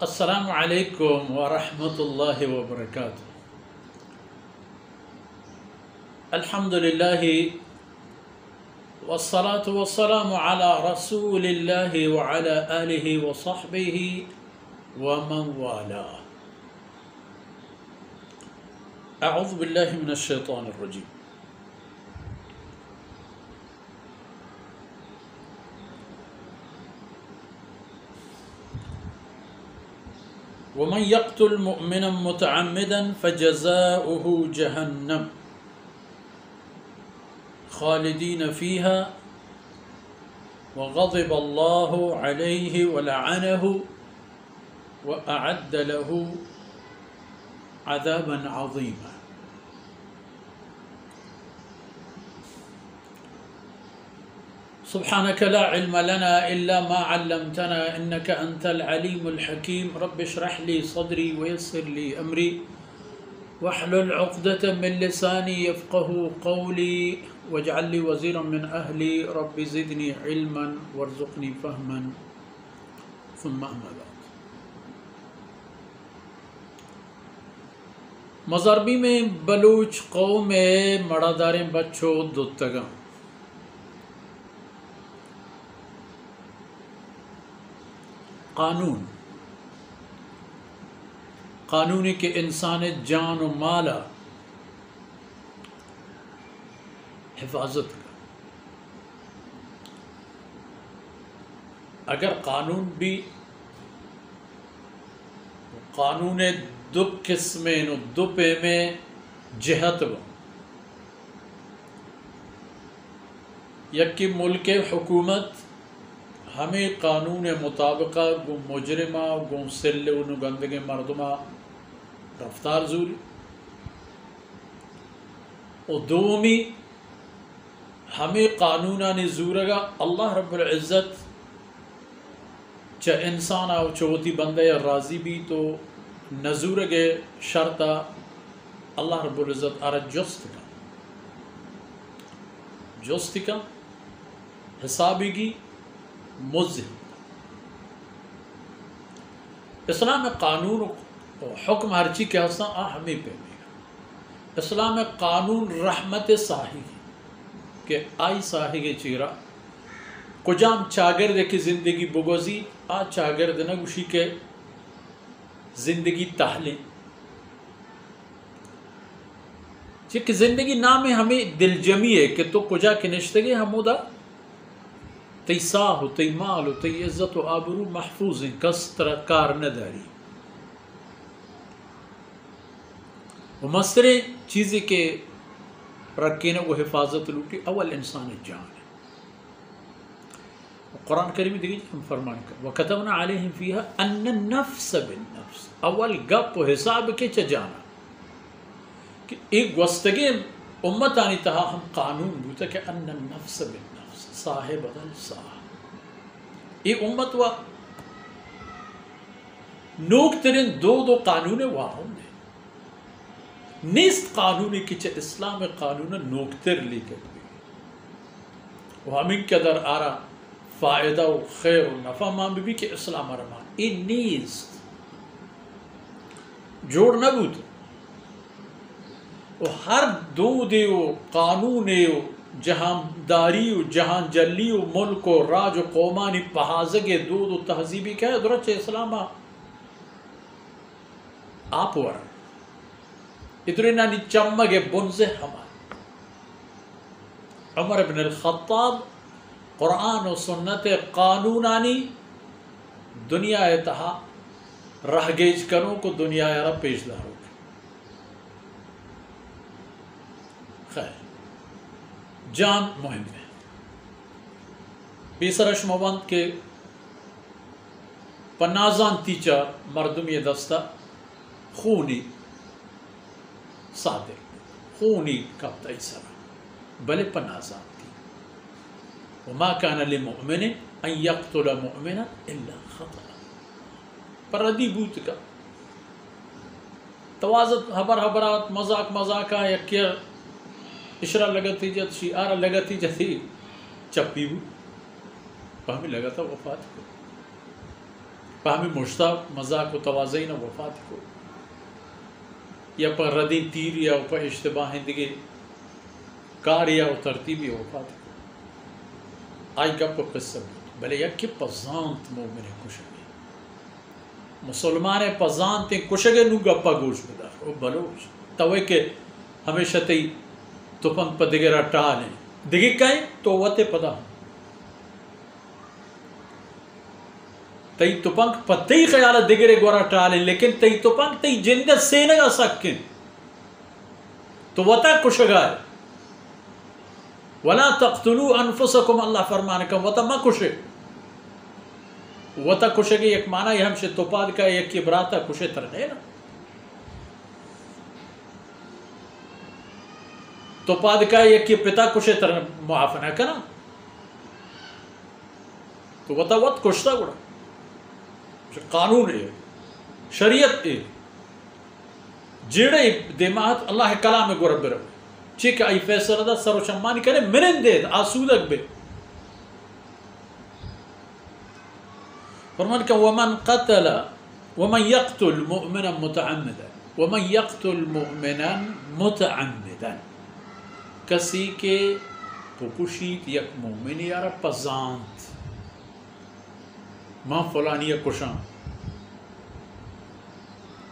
السلام علیکم ورحمۃ اللہ وبرکاتہ۔ الحمد للہ والصلاة والسلام علی رسول اللہ وعلی آلہ وصحبہ ومن والاه۔ اعوذ باللہ من الشیطان الرجیم۔ ومن يقتل مؤمنا متعمدا فجزاؤه جهنم خالدين فيها وغضب الله عليه ولعنه وأعد له عذابا عظيما۔ سبحانك لا علم لنا إلا ما علمتنا إنك أنت العليم الحكيم۔ رب اشرح لي صدري ويسر لي أمري واحلل عقدة من لساني يفقه قولي واجعل لي وزيرا من أهلي رب زدني علما وارزقني فهما ثم أما بعد۔ مزاربی میں بلوچ قوم مڑاداریں بچو دوتگاں قانون کے انسان جان و مالا حفاظت کا۔ اگر قانون بھی قانون دو قسمیں دو پہ میں جہت یکی ملک حکومت ہمیں قانون مطابقہ گو مجرمہ گو سلے و گندگے مردمہ رفتار زوری و دومی ہمیں قانونانی زورگا اللہ رب العزت چا انسان آو چوتی بندے راضی بھی تو نزورگے شرطا اللہ رب العزت آرہ جست کا حسابی کی مزہ۔ اسلام میں قانون و حکم ہر چیز کے حسن ہمیں پہ اسلام میں قانون رحمت ساہی کہ آئی ساہی کے چیرا کجام چاگرد کی زندگی بگوزی آ چاگرد نگوشی کے زندگی تحلیں چیک زندگی نام ہمیں دل جمی ہے کہ تو کجا کے نشتگے ہمودا تی ساہ و تی مال و تی عزت و آبرو محفوظ ہیں، کس طرح کار نداری وہ مسترے چیزیں کے رکھینا وہ حفاظت لوٹی اول انسان جان ہے۔ قرآن کریم دیکھیں ہم فرمان کر وَكَتَبْنَا عَلَيْهِمْ فِيهَا أَنَّ النَّفْسَ بِالنَّفْسِ اول گپ و حساب کے جانا کہ ایک گوستگی امت آنی تہا ہم قانون بوتا کہ أَنَّ النَّفْسَ بِالنَّفْسِ صاحب بدل صاحب یہ امت و نوک ترین دو قانون واہم نے نیست قانونی کی چھ اسلام قانون نوک تر لی کر بھی وہ ہمیں قدر آرہ فائدہ و خیر و نفع مان بھی کہ اسلام رمان یہ نیست جوڑ نہ بود وہ ہر دو دیو قانون جہانداری و جہان جلی و ملک و راج و قومانی پہازگے دود و تہذیبی کیا ہے درچہ اسلامہ آپ ورن ادرینانی چمگے بنزے ہمارے عمر بن الخطاب قرآن و سنت قانونانی دنیا اتہا رہگیج کروں کو دنیا عرب پیش داروں کے خیر جان مهم ہے بیسرش موند کے پنازان تیچا مردم یہ دستہ خونی صادق خونی کبتا ایسرا بلے پنازان تھی وما كان لمؤمن ان يقتل مؤمنا الا خطأ پر ردی بوت کا توازت حبرات مذاق یکیا اشرا لگتی جت شیعہ لگتی جتی چپی بھی ہمیں لگا تھا وفات کو پہمی مشتا مذاق و توازین وفات کو یا پر ردی تیر یا پر اشتباہ ہندگی کار یا ترتیبی وفات کو آئی گپ قصہ بود بلے یکی پزانت مومن کشگی مسلمان پزانت کشگی نو گپا گوش بدار او بلوچ توے کہ ہمیشہ تی تپنگ پا دگرہ ٹالیں دگی کہیں تو وتے پدا تی تپنگ پا تی خیال دگرے گورا ٹالیں لیکن تی تپنگ تی جنگت سینگا سکن تو وتا کشگائے وَلَا تَقْتُلُوا أَنفُسَكُمْ اللہ فرمانے کا وتا ما کشے وتا کشے گی ایک معنی یہ ہمشہ توپاد کا ایک کی براتا کشے ترغے نا توپاد کا ایک کی پتا کشے ترغے معاف نہ کنا تو وتا وط کشتا گوڑا قانون ہے شریعت ہے جیڑے دیمات اللہ کلام گورا برو چیک ای فیصلہ دا سر و شمانی کرے منن دے آسودک بے فرمان کہ ومن قتل ومن يقتل مؤمنا متعمدا ومن يقتل مؤمنا متعمدا کسی کے پکشید یک مومن یارا پزانت ماں فلانی کشان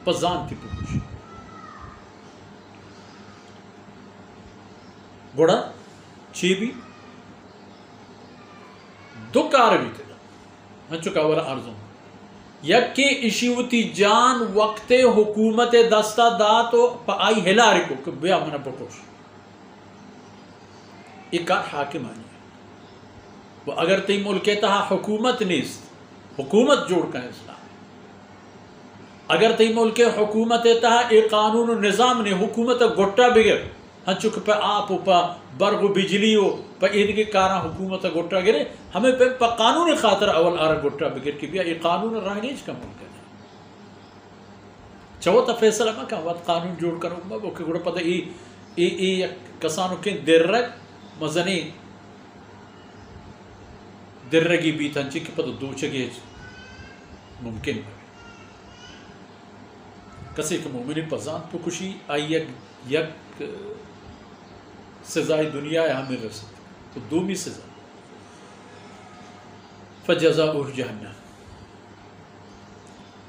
پزانتی پکشید گوڑا چی بھی دو کار بھی تھا میں چکا والا عرضوں یک کے اشیوتی جان وقت حکومت دستا دا تو پا آئی ہلاری کو کہ بیا منا بکوش ایک کار حاکم آنی ہے وہ اگر تی ملک تہا حکومت نیست حکومت جوڑ کا اسلام اگر تی ملک حکومت تہا ایک قانون و نظام نے حکومت گھٹا بگر ہنچو کہ پہ آپ پہ برگ و بجلی ہو پہ عید کے کارا حکومت گھٹا گرے ہمیں پہ قانون خاطر اول آرہ گھٹا بگر کی بیا یہ قانون رہنیج کا ملک ہے چوتا فیصلہ میں کہا وقت قانون جوڑ کر وہ کہ گھڑا پتہ ای کسانو کے دررگ مزنی دررگی بیت ہنچی کہ پتہ دو چگے ممکن ہے کسی کہ مومنی پزان پہ کشی آئی یک سزائی دنیا ہے ہمیں رسد تو دومی سزا فجزاؤہ جہنم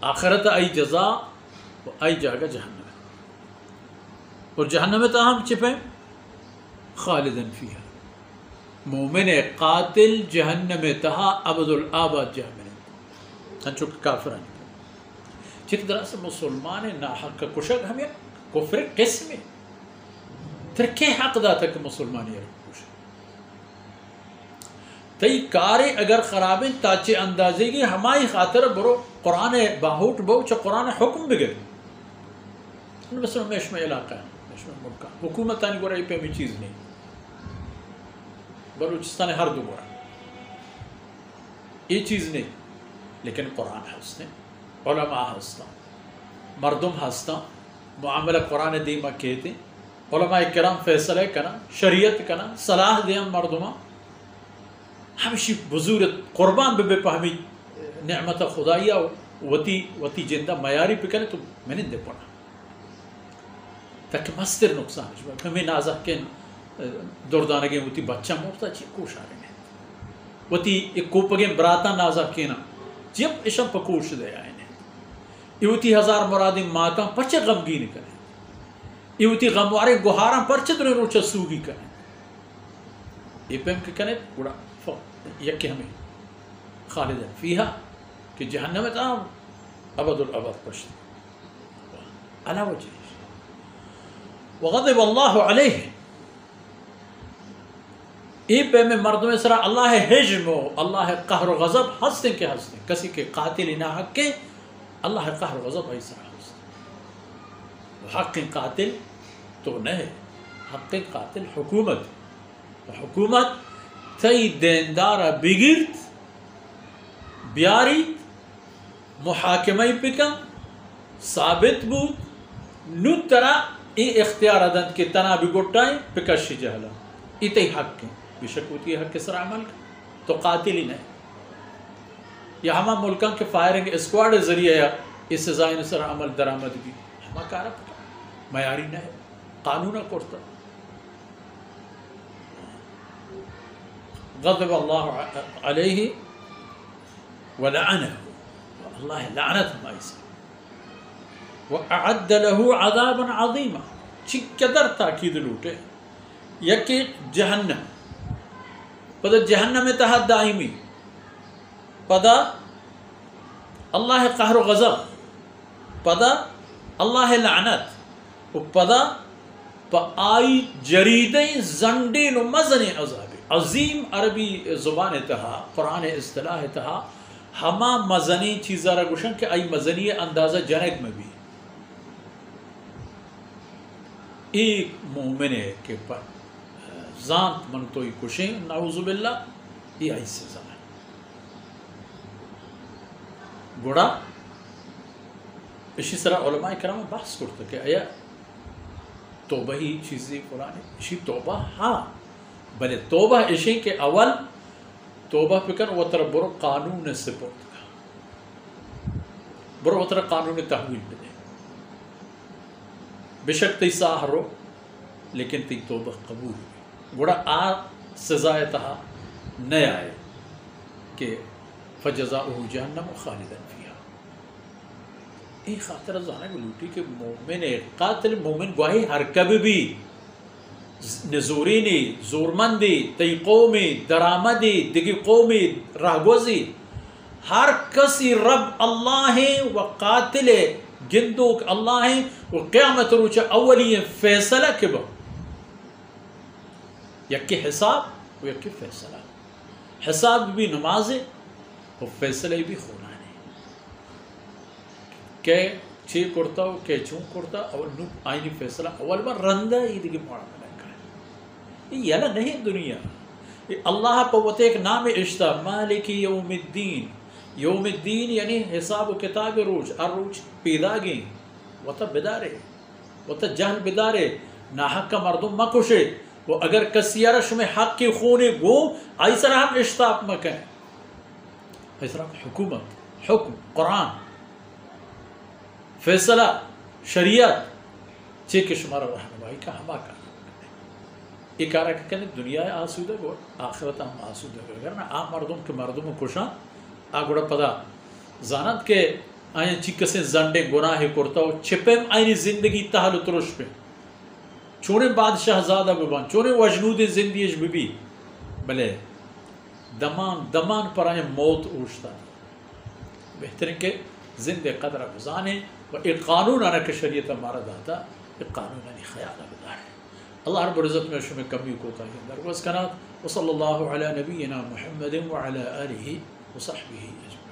آخرت آئی جزا آئی جاگا جہنم اور جہنم تا ہم چپیں خالدن فیہا مومن قاتل جہنم تہا ابد الآباد جہنم ہنچو کافرانی چک طرح سے مسلمان ناحق کا کشک ہمیں کفر قسم تر کے حق داتا کہ مسلمانی رکھوش تی کارے اگر خرابیں تاچے اندازے گی ہمائی خاطر برو قرآن باہوٹ بہو چا قرآن حکم بگر مثلا میشمہ علاقہ ہے میشمہ ملکہ حکومتانی گورا یہ پہ ہمیں چیز نہیں بلوچستان ہر دو گورا یہ چیز نہیں لیکن قرآن ہستے علماء ہستا مردم ہستا معاملہ قرآن دیمہ کہتے علماء کرام فیصلہ کنا شریعت کنا صلاح دیم مردمہ ہمشی بزرگت قربان بے پہمی نعمت خدایہ وتی جندہ میاری پکنے تو میں نے دے پڑا تاکہ مستر نقصان ہے ہمیں نازہ کے دردانگیں وتی بچہ موفتا چی کوش آ رہے ہیں وتی ایک کوپگیں براتا نازہ کینا جب اشم پکوش دے آئے ایوتی ہزار مرادی ماتا پرچے غمگین کریں ایوتی غموارے گوھاراں پرچے درے روچہ سوگی کریں یہ پہم کے کریں گوڑا یکی ہمیں خالدن فیہا کہ جہنم تا ابد الابد پشت علا وجہ وغضب اللہ علیہ یہ پہم مردم اسرا اللہ حجم اللہ قہر و غضب ہستیں کے ہستیں کسی کے قاتل ناحق کے اللہ قہر و غضب ہے سرا حق قاتل تو نہیں حق قاتل حکومت حکومت تی دیندارہ بگرت بیاری محاکمہ پکن ثابت بود نو ترا ای اختیار ادن کے تنا بگوٹائیں پکشی جہلا ای تی حق بشک ہوتی ہے حق سر عمل کا تو قاتل ہی نہیں یا ہما ملکان کے فائرنگ اسکواڈ ذریعہ یا اس سزائن سر عمل درآمد بھی ہما کارا پتا معیاری نہ ہے قانون کرتا غضب اللہ علیہ ولعنہ اللہ لعنت ہمائی سے وَأَعَدَّ لَهُ عَذَابًا عَظِيمًا چی قدر تاکید لوٹے یکی جہنم پدا جہنم تہا دائمی پدا اللہ قہر و غضب پدا اللہ لعنت و پدا پا آئی جریدیں زنڈین و مزن عذاب عظیم عربی زبان تہا قرآن اصطلاح تہا ہما مزنی چیزا را گوشن کہ آئی مزنی اندازہ جنگ میں بھی ایک مومن ہے کہ پر ذات من تو ہی کشیں نعوذ باللہ یہ آئی سزا ہے گوڑا اسی طرح علماء کرام بحث کرتا کہ آیا توبہ ہی چیزیں قرآن ہے اسی توبہ ہاں بلے توبہ اسی کہ اول توبہ پکر وطر برو قانون سپورٹ کا برو وطر قانون تحویل بدے بشک تی ساہ رو لیکن تی توبہ قبول ہوئی گوڑا سزائے تہا نئے آئے کہ فجزاؤہ جہنم خالدن فیہا ای خاطر ازانے کو لوٹی کہ مومن قاتل مومن گواہی ہر کب بھی نزورینی زورمندی تی قومی درآمدی دگی قومی راہگوزی ہر کسی رب اللہ ہے و قاتل گندوک اللہ ہے و قیامت روچہ اولی فیصلہ کبھا یکی حساب و یکی فیصلہ حساب بھی نماز ہے و فیصلہ بھی خونان ہے کہ چی کرتا ہو کہ چون کرتا اول نو آئینی فیصلہ اول بار رندہ ہی دیگی مارا ملکہ ہے یہ یلا نہیں دنیا اللہ پوتے ایک نام اشتا مالکی یوم الدین یوم الدین یعنی حساب و کتاب روج الروج پیدا گئیں وطا بدارے وطا جہل بدارے ناحق کا مردم مکشے وہ اگر کسی رش میں حق کی خونے گو ایسر ہم اشتاق مکیں ایسر ہم حکومت حکم قرآن فیصلہ شریعت چیک شمار رہنمائی کا ہما کا یہ کارا کہ کہنے دنیا آسودہ گو آخرت ہم آسودہ گو اگر نا آم مردم کے مردم کشاں آگوڑا پدا زانت کے آئین چی کسیں زنڈے گناہ کرتا ہو چھپیم آئینی زندگی تحل ترش پہ چونے بادشاہ زادہ ببان چونے وجنود زندگیش بھی بلے دمان پر آئین موت اوشتا بہترین کہ زندے قدر گزانے و ایک قانون آنا کہ شریعت ہمارا داتا ایک قانون آنی خیال بدارے اللہ رب العزت میں شمی کمی کو تاہیم درگوز کنات وصلی اللہ علی نبینا محمد وعلی آلہ وصحبہ اجمعین